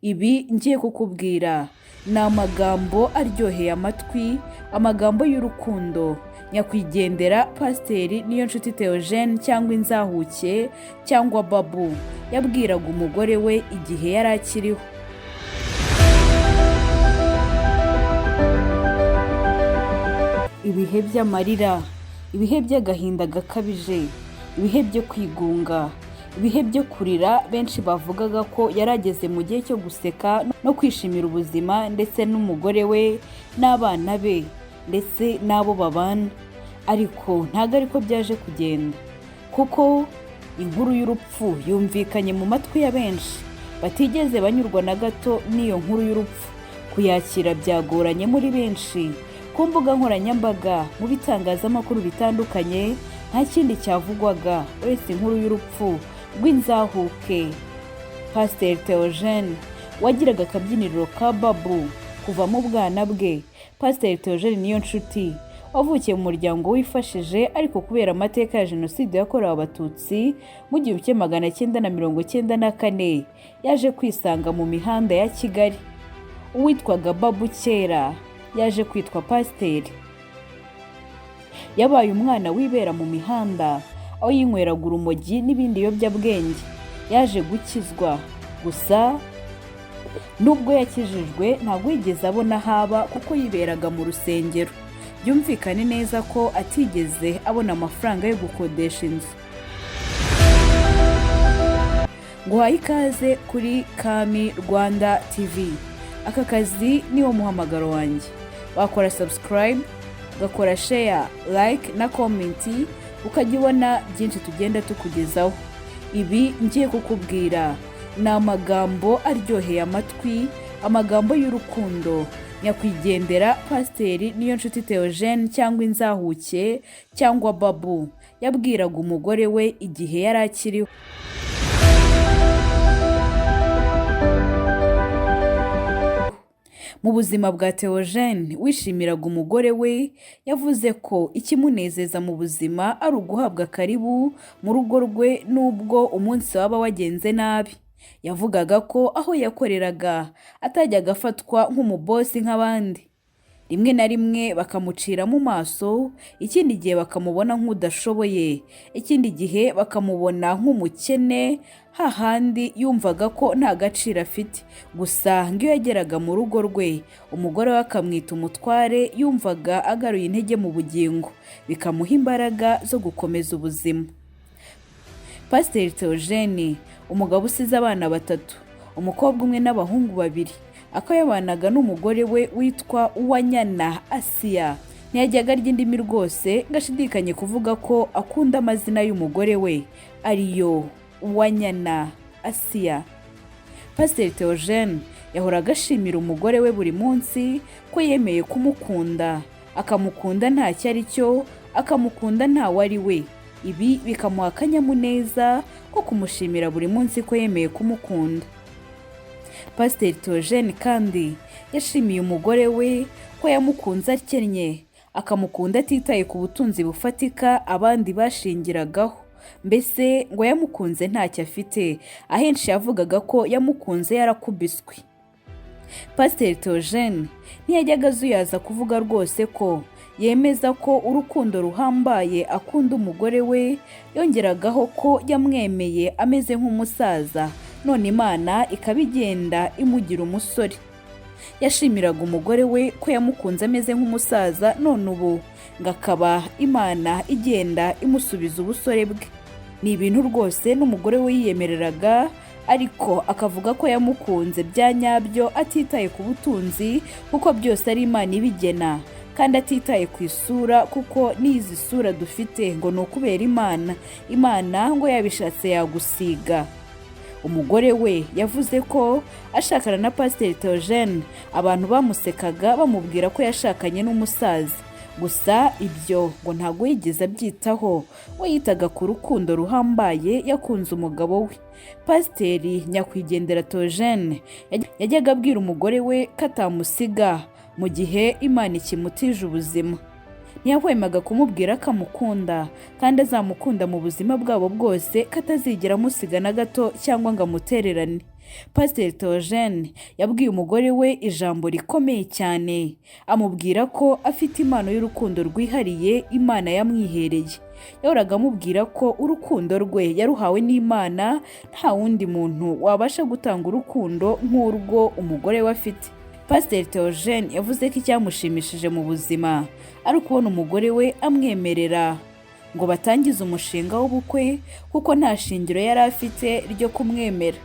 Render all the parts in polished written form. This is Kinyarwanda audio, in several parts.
Ibi ngiye kukubwira ni amagambo aryoheye amatwi, amagambo y'urukundo nyakwigendera Pasiteri Niyonshuti Theogene cyangwa Inzahuke cyangwa Babu yabwiraga umugore we igihe yari akiriho. Ibihe by'amarira, ibihe by'agahinda gakabije, ibihe byo kwigunga, ibihe byo kurira benshi bavugaga ko yarageze mu gihe cyo guseka no kwishimira ubuzima ndetse n'umugore we n'abana be ndetse n'abo babana. Ariko ntabwo ariko byaje kugenda, kuko inkuru y'urupfu yumvikanye mu matwi ya benshi batigeze banyurwa na gato n'iyo nkuru y'urupfu. Kuyakira byagoranye muri benshi. Ku mbuga nkoranyambaga, mu bitangazamakuru bitandukanye, nta kindi cyavugwaga uretse inkuru y'urupfu rw'Inzahuke Pasiteri Theogene wagiraga akabyiniriro ka Babu kuva mu bwana bwe. Pasiteri Theogene Niyonshuti wavukiye mu muryango wifashije, ariko kubera amateka ya Jenoside yakorewe Abatutsi mu 1994 yaje kwisanga mu mihanda ya Kigali. Uwitwaga Babu kera yaje kwitwa Pasiteri. Yabaye umwana wibera mu mihanda, aho yinyweraga urumogi n'ibindi biyobyabwenge. Yaje gukizwa, gusa nubwo yakijijwe ntabwo yigeze abona haba, kuko yiberaga mu rusengero. Byumvikane neza ko atigeze abona amafaranga yo gukodesha inzu. Nguhaye ikaze kuri Kami Rwanda TV. Aka kazi niwo muhamagaro wanjye. Wakora subscribe, ugakora share, like na comment, ukajya ubona byinshi tugenda tukugezaho. Ibi ngiye kukubwira ni amagambo aryoheye amatwi, amagambo y'urukundo nyakwigendera Pasiteri Niyonshuti Theogene cyangwa Inzahuke cyangwa Babu yabwiraga umugore we igihe yari akiriho. Mu buzima bwa Theogene wishimiraga umugore we, yavuze ko ikimunezeza mu buzima ari uguhabwa karibu mu rugo rwe nubwo umunsi waba wagenze nabi. Yavugaga ko aho yakoreraga atajyaga afatwa nk'umubosi nk'abandi. Rimwe na rimwe bakamucira mu maso, ikindi gihe bakamubona nk'udashoboye, ikindi gihe bakamubona nk'umukene, hahandi yumvaga ko nta gaciro afite. Gusa ngo iyo yageraga mu rugo rwe umugore we akamwita umutware, yumvaga agaruye intege mu bugingo, bikamuha imbaraga zo gukomeza ubuzima. Pasiteri Theogene, umugabo usize abana 3, umukobwa umwe n'abahungu 2, akaba yabanaga n'umugore we witwa Uwanyana Asiya. Ntiyajyaga arya indimi rwose, ngashidikanye kuvuga ko akunda amazina y'umugore we ariyo Uwanyana Asiya. Pasiteri Theogene yahoraga ashimira umugore we buri munsi ko yemeye kumukunda, akamukunda ntacyo ari cyo, akamukunda ntawe ari we. Ibi bikamuha akanyamuneza ko kumushimira buri munsi ko yemeye kumukunda. Pasiteri Theogene kandi yashimiye umugore we ko yamukunze akennye, akamukunda atitaye ku butunzi bufatika abandi bashingiragaho. Mbese ngo yamukunze ntacyo afite, ahenshi yavugaga ko yamukunze yarakubiswe. Pasiteri Theogene ntiyajyaga azuyaza kuvuga rwose ko yemeza ko urukundo ruhambaye akunda umugore we. Yongeragaho ko yamwemeye ameze nk'umusaza, none Imana ikaba igenda imugira umusore. Yashimiraga umugore we ko yamukunze ameze nk'umusaza, none ubu ngo akaba Imana igenda imusubiza ubusore bwe. Ni ibintu rwose n'umugore we yiyemereraga, ariko akavuga ko yamukunze bya nyabyo atitaye ku butunzi, kuko byose ari Imana ibigena, kandi atitaye ku isura, kuko n'izi sura dufite ngo ni ukubera Imana. Imana ngo yabishatse yagusiga. Umugore we yavuze ko ashakana na Pasiteri Theogene abantu bamusekaga bamubwira ko yashakanye n'umusaza. Gusa ibyo ngo ntabwo yigeze abyitaho, we yitaga ku rukundo ruhambaye yakunze umugabo we. Pasiteri nyakwigendera Theogene yajyaga abwira umugore we ko atamusiga mu gihe Imana ikimutije ubuzima. Ntiyahwemaga kumubwira ko amukunda kandi azamukunda mu buzima bwabo bwose, ko atazigera amusiga na gato cyangwa ngo amutererane. Pasiteri Theogene yabwiye umugore we ijambo rikomeye cyane, amubwira ko afite impano y'urukundo rwihariye Imana yamwihereye. Yahoraga amubwira ko urukundo rwe yaruhawe n'Imana, nta wundi muntu wabasha gutanga urukundo nk'urwo umugore we afite. Pasiteri Theogene yavuze ko icyamushimishije mu buzima ari ukubona umugore we amwemerera ngo batangize umushinga w'ubukwe, kuko nta shingiro yari afite ryo kumwemera.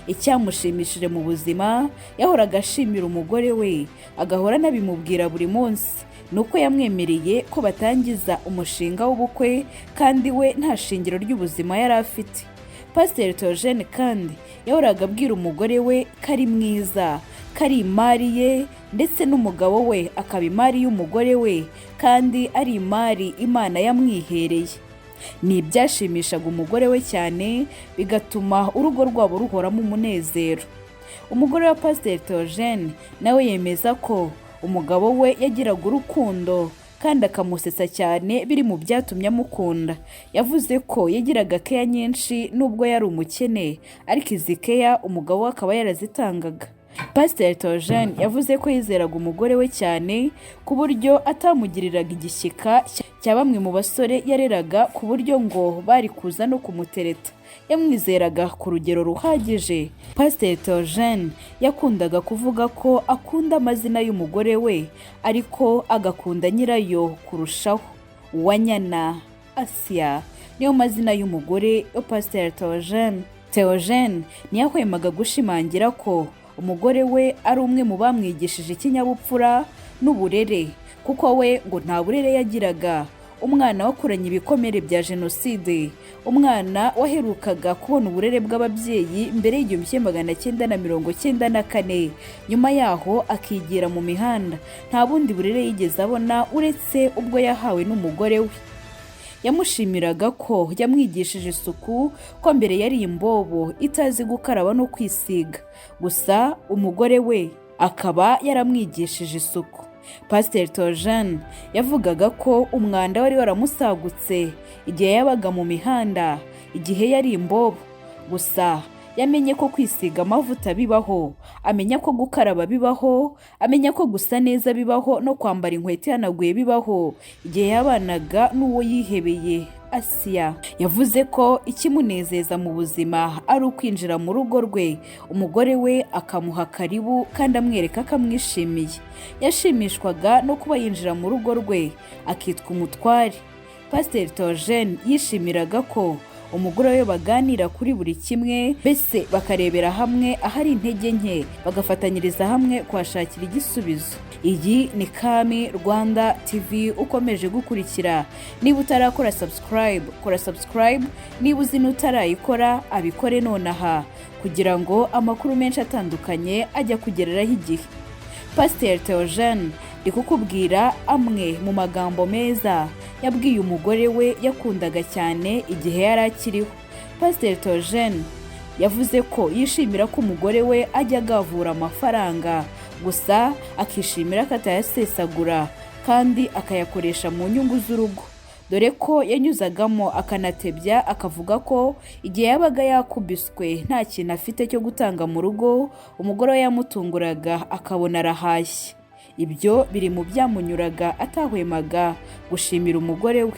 Icyamushimishije mu buzima yahoraga ashimira umugore we, agahora anabimubwira buri munsi, nuko yamwemereye ko batangiza umushinga w'ubukwe kandi we nta shingiro ry'ubuzima yari afite. Pasiteri Theogene kandi yahoraga abwira umugore we ko ari mwiza, ko ari imari ye, ndetse n'umugabo we akaba imari y'umugore we, kandi ari imari Imana yamwihereye. Ni ibyashimishaga umugore we cyane, bigatuma urugo rwabo ruhoramo umunezero. Umugore wa Pasiteri Theogene nawe yemeza ko umugabo we yagiraga urukundo kandi akamusetsa cyane, biri mu byatumye amukunda. Yavuze ko yagiraga keya nyinshi nubwo yari umukene, ariko izi keya umugabo we akaba yarazitangaga. Pasiteri Theogene yavuze ko yizeraga umugore we cyane, ku buryo atamugiriraga igishyika cya bamwe mu basore yareraga, ku buryo ngo bari kuza no kumutereta. Yamwizeraga ku rugero ruhagije. Pasiteri Theogene yakundaga kuvuga ko akunda amazina y'umugore we, ariko agakunda nyirayo kurushaho. Uwanyana Asia niyo mazina y'umugore wa Pasiteri Theogene. Theogene ntiyahwemaga gushimangira ko umugore we ari umwe mu bamwigishije ikinyabupfura n'uburere, kuko we ngo nta burere yagiraga. Umwana wakuranye ibikomere bya Jenoside, umwana waherukaga kubona uburere bw'ababyeyi mbere y'1994, nyuma yaho akigira mu mihanda. Nta bundi burere yigeze abona uretse ubwo yahawe n'umugore we. Yamushimiraga ko yamwigishije isuku, ko mbere yari imbobo itazi gukaraba no kwisiga, gusa umugore we akaba yaramwigishije isuku. Pasiteri Theogene yavugaga ko umwanda wari waramusagutse igihe yabaga mu mihanda, igihe yari imbobo, gusa yamenye ko kwisiga amavuta bibaho, amenya ko gukaraba bibaho, amenya ko gusa neza bibaho, no kwambara inkweto ihanaguye bibaho, igihe yabanaga n'uwo yihebeye Asia. Yavuze ko ikimunezeza mu buzima ari ukwinjira mu rugo rwe, umugore we akamuha karibu kandi amwereka ko amwishimiye. Yashimishwaga no kuba yinjira mu rugo rwe akitwa umutware. Pasiteri Theogene yishimiraga ko umugore we baganira kuri buri kimwe, mbese bakarebera hamwe ahari intege nke, bagafatanyiriza hamwe kuhashakira igisubizo. Iyi ni Kami Rwanda TV ukomeje gukurikira. Niba utarakora subscribe, kora subscribe. Niba uzi n'utarayikora, abikore nonaha, kugira ngo amakuru menshi atandukanye ajya kugereraho igihe. Pasiteri Theogene ndi kukubwira amwe mu magambo meza yabwiye umugore we yakundaga cyane igihe yari akiriho. Pasiteri Theogene yavuze ko yishimira ko umugore we ajya agavura amafaranga, gusa akishimira ko atayasesagura kandi akayakoresha mu nyungu z'urugo, dore ko yanyuzagamo akanatebya, akavuga ko igihe yabaga yakubiswe nta kintu afite cyo gutanga mu rugo, umugore we yamutunguraga akabona arahashye. Ibyo biri mu byamunyuraga, atahwemaga gushimira umugore we.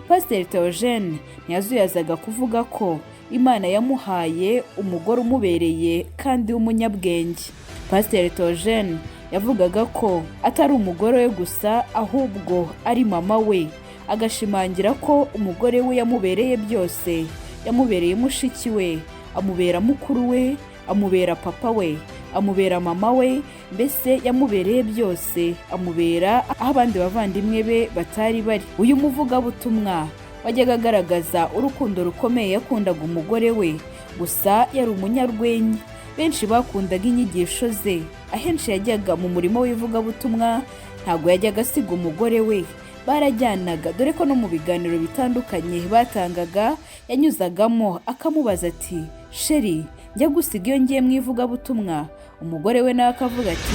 Pasiteri Theogene ntiyazuyazaga kuvuga ko Imana yamuhaye umugore umubereye kandi w'umunyabwenge. Pasiteri Theogene yavugaga ko atari umugore we gusa, ahubwo ari mama we, agashimangira ko umugore we yamubereye byose. Yamubereye mushiki we, amubera mukuru we, amubera papa we, amubera mama we, mbese yamubereye byose, amubera aho abandi bavandimwe be batari bari. Uyu muvugabutumwa wajyaga agaragaza urukundo rukomeye yakundaga umugore we, gusa yari umunyarwenya. Benshi bakundaga inyigisho ze. Ahenshi yajyaga mu murimo w'ivugabutumwa, ntabwo yajyaga asiga umugore we, barajyanaga, dore ko no mu biganiro bitandukanye batangaga yanyuzagamo akamubaza ati, sheri, njya gusiga iyo ngiye mu ivugabutumwa? Umugore we nawe akavuga ati,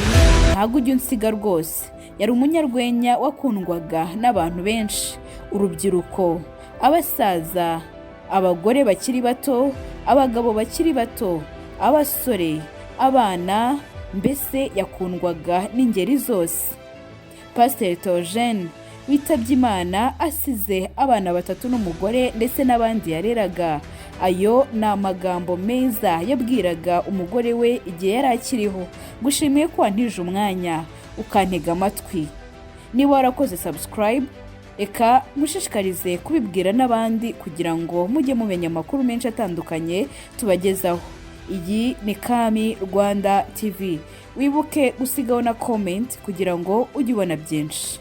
ntabwo ujya unsiga rwose. Yari umunyarwenya wakundwaga n'abantu benshi, urubyiruko, abasaza, abagore bakiri bato, abagabo bakiri bato, abasore, abana, mbese yakundwaga n'ingeri zose. Pasiteri Theogene witabye Imana asize abana 3 n'umugore ndetse n'abandi yareraga. Ayo ni amagambo meza yabwiraga umugore we igihe yari akiriho. Gushimiye ko wantije umwanya ukantega amatwi. Niba warakoze subscribe, eka mushishikarize kubibwira n'abandi kugira ngo mujye mumenya amakuru menshi atandukanye tubagezaho. Iyi ni Kami Rwanda TV. Wibuke gusigaho na comment kugira ngo ujye ubona byinshi.